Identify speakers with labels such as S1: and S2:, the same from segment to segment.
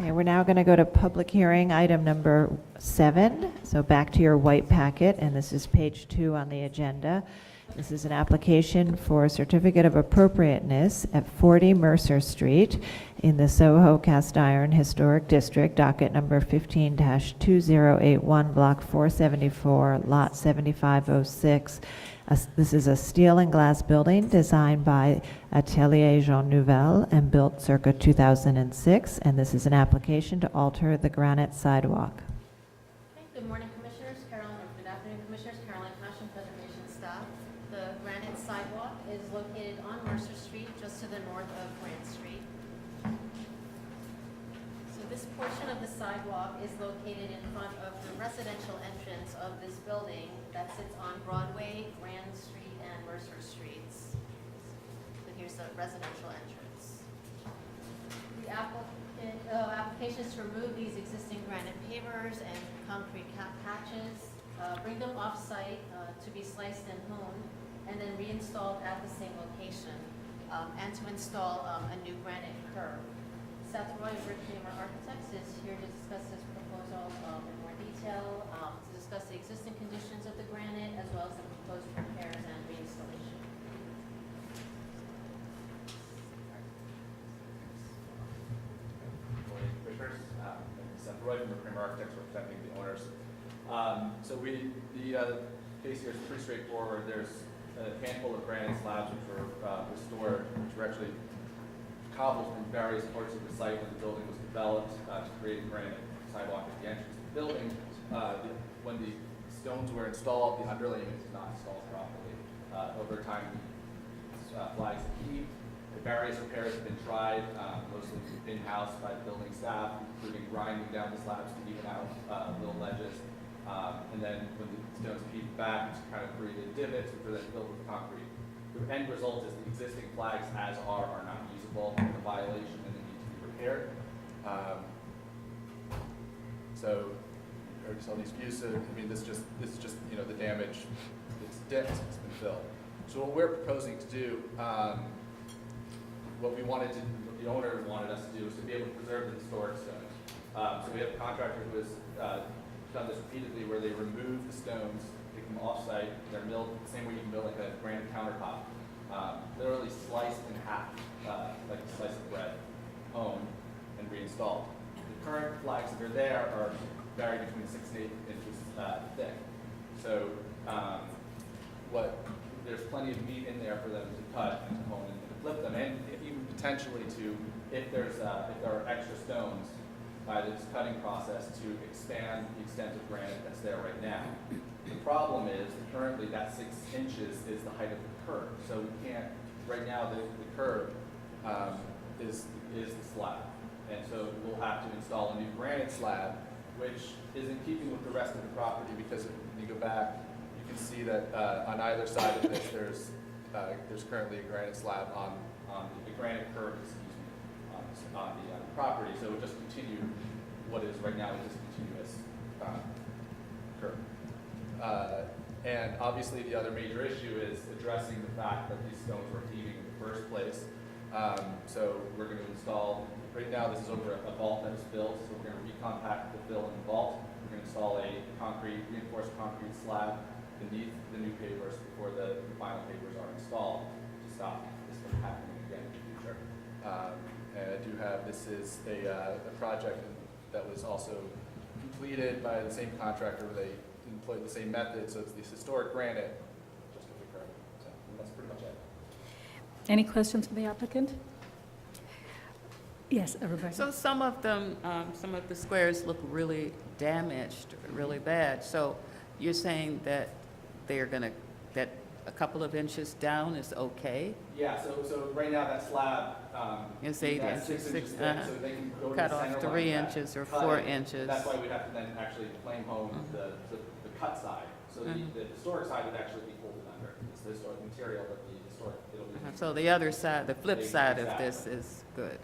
S1: Okay, we're now going to go to public hearing, item number 7. So back to your white packet, and this is page 2 on the agenda. This is an application for a certificate of appropriateness at 40 Mercer Street in the Soho Cast Iron Historic District, docket number 15-2081, block 474, lot 7506. This is a steel and glass building designed by Atelier Jean Nouvel and built circa 2006, and this is an application to alter the granite sidewalk.
S2: Okay, good morning, Commissioners. Good afternoon, Commissioners. Caroline Passion, Preservation Staff. The granite sidewalk is located on Mercer Street, just to the north of Grant Street. So this portion of the sidewalk is located in front of the residential entrance of this building that sits on Broadway, Grand Street, and Mercer Streets. So here's the residential entrance. The application is to remove these existing granite pavers and concrete patches, bring them off-site to be sliced and honed, and then reinstalled at the same location, and to install a new granite curb. Seth Roy, Rickhammer Architects, is here to discuss this proposal in more detail, to discuss the existing conditions of the granite as well as the proposed repairs and reinstallation.
S3: Commissioners, Seth Roy from Rickhammer Architects, representing the owners. So the case here is pretty straightforward. There's a handful of granite slabs which were restored, which were actually cobbled from various parts of the site when the building was developed to create a granite sidewalk at the entrance of the building. When the stones were installed, the underlayment was not installed properly. Over time, flags have heaved. Various repairs have been tried, mostly in-house by the building staff, including grinding down the slabs to even out little ledges. And then when the stones heaved back, it's kind of created divots, which are then filled with concrete. The end result is the existing flags as are not usable, in a violation, and they need to be repaired. So, you already saw these views. So, I mean, this is just the damage. It's dipped. It's been filled. So what we're proposing to do, what the owner wanted us to do, is to be able to preserve the historic stones. So we have a contractor who has done this repeatedly, where they remove the stones, take them off-site, they're milled the same way you can mill like a granite countertop. Literally sliced in half, like a slice of bread, honed, and reinstalled. The current flags that are there are vary between 6 and 8 inches thick. So there's plenty of meat in there for them to cut and to hone and to flip them, and even potentially to, if there are extra stones, by this cutting process, to expand the extent of granite that's there right now. The problem is that currently that 6 inches is the height of the curb. So we can't, right now the curb is the slab. And so we'll have to install a new granite slab, which is in keeping with the rest of the property, because if you go back, you can see that on either side of this there's currently a granite slab on the granite curb, on the property. So it would just continue what is right now a discontinuous curb. And obviously the other major issue is addressing the fact that these stones were heaving in the first place. So we're going to install, right now this is over a vault that was built, so we're going to recompact the fill in the vault. We're going to install a reinforced concrete slab beneath the new pavers before the final pavers are installed, to stop this from happening again in the future. And I do have, this is a project that was also completed by the same contractor where they employed the same method, so it's this historic granite, just with the curb. So that's pretty much it.
S4: Any questions for the applicant? Yes, Rebecca.
S5: So some of them, some of the squares look really damaged, really bad. So you're saying that that a couple of inches down is okay?
S3: Yeah, so right now that slab
S5: Is 8
S3: that's
S5: inches,
S3: 6 inches thick, so they can go to
S5: cut
S3: the
S5: off
S3: center
S5: 3
S3: line of that,
S5: inches or
S3: cut
S5: 4
S3: it,
S5: inches.
S3: and that's why we'd have to then actually flame home the cut side. So the historic side would actually be folded under. It's the historic material, but the historic, it'll be.
S5: So the other side, the flip side of this is good.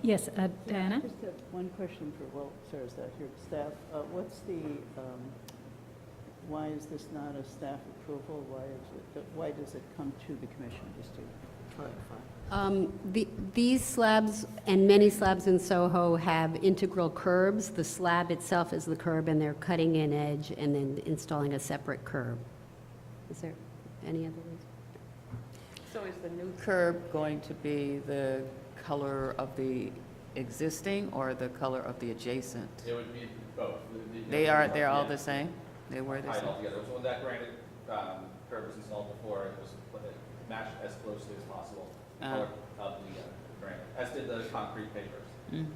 S4: Yes, Diana?
S6: I just have one question for, Sarah's out here, staff. Why is this not a staff approval? Why does it come to the commission? Just to
S7: These slabs and many slabs in Soho have integral curbs. The slab itself is the curb, and they're cutting in edge and then installing a separate curb. Is there any other reason?
S5: So is the new curb going to be the color of the existing or the color of the adjacent?
S3: It would be both.
S5: They're all
S3: Yeah.
S5: the same? They were the
S3: Tied
S5: same?
S3: all together. So when that granite curb was installed before, it was matched as closely as possible, the color of the granite, as did the concrete pavers.
S5: Mhm.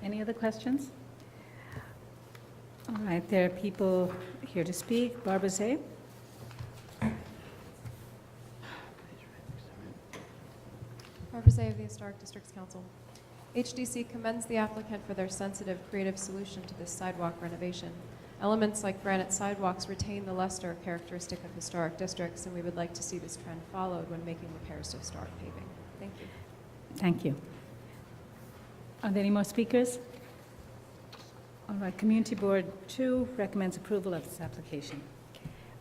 S4: Any other questions? All right, there are people here to speak. Barbara Zay?
S8: Barbara Zay of the Historic Districts Council. HDC commends the applicant for their sensitive, creative solution to this sidewalk renovation. Elements like granite sidewalks retain the luster characteristic of historic districts, and we would like to see this trend followed when making repairs to historic paving. Thank you.
S4: Thank you. Are there any more speakers? All right, Community Board 2 recommends approval of this application.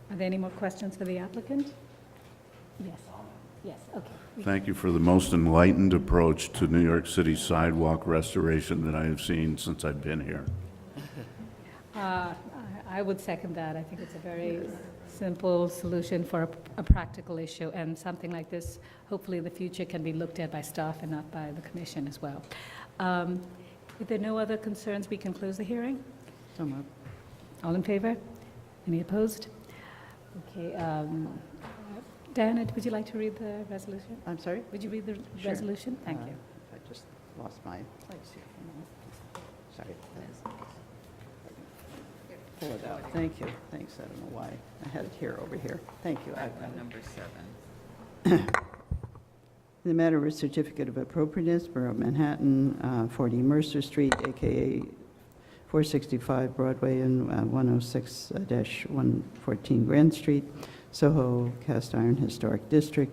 S4: Are there any more questions for the applicant? Yes. Yes, okay.
S9: Thank you for the most enlightened approach to New York City sidewalk restoration that I have seen since I've been here.
S4: I would second that. I think it's a very simple solution for a practical issue, and something like this, hopefully in the future, can be looked at by staff and not by the commission as well. If there are no other concerns, we can close the hearing.
S6: So moved.
S4: All in favor? Any opposed? Okay, Diana, would you like to read the resolution?
S6: I'm sorry?
S4: Would you read the
S6: Sure.
S4: resolution? Thank you.
S6: I just lost my place here for a moment. Sorry. Pull it out. Thank you. Thanks. I don't know why. I had it here, over here. Thank you. I've got it.
S5: Number 7.
S6: In the matter of a certificate of appropriateness, Borough of Manhattan, 40 Mercer Street, AKA 465 Broadway and 106-114 Grand Street, Soho Cast Iron Historic District.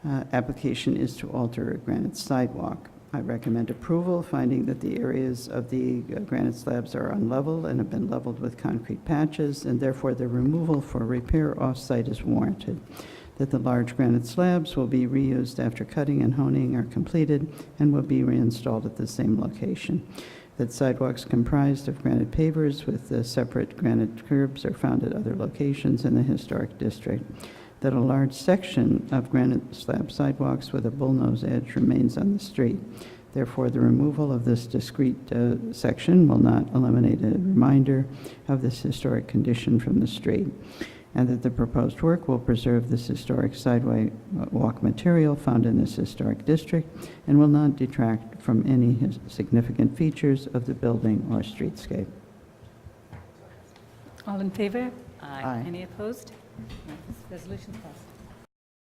S6: Application is to alter a granite sidewalk. I recommend approval, finding that the areas of the granite slabs are unlevel and have been leveled with concrete patches, and therefore their removal for repair off-site is warranted. That the large granite slabs will be reused after cutting and honing are completed and will be reinstalled at the same location. That sidewalks comprised of granite pavers with separate granite curbs are found at other locations in the historic district. That a large section of granite slab sidewalks with a bullnose edge remains on the street. Therefore, the removal of this discrete section will not eliminate a reminder of this historic condition from the street. And that the proposed work will preserve this historic sidewalk material found in this historic district and will not detract from any significant features of the building or streetscape.
S4: All in favor?
S5: Aye.
S6: Aye.
S4: Any opposed? Resolution passed.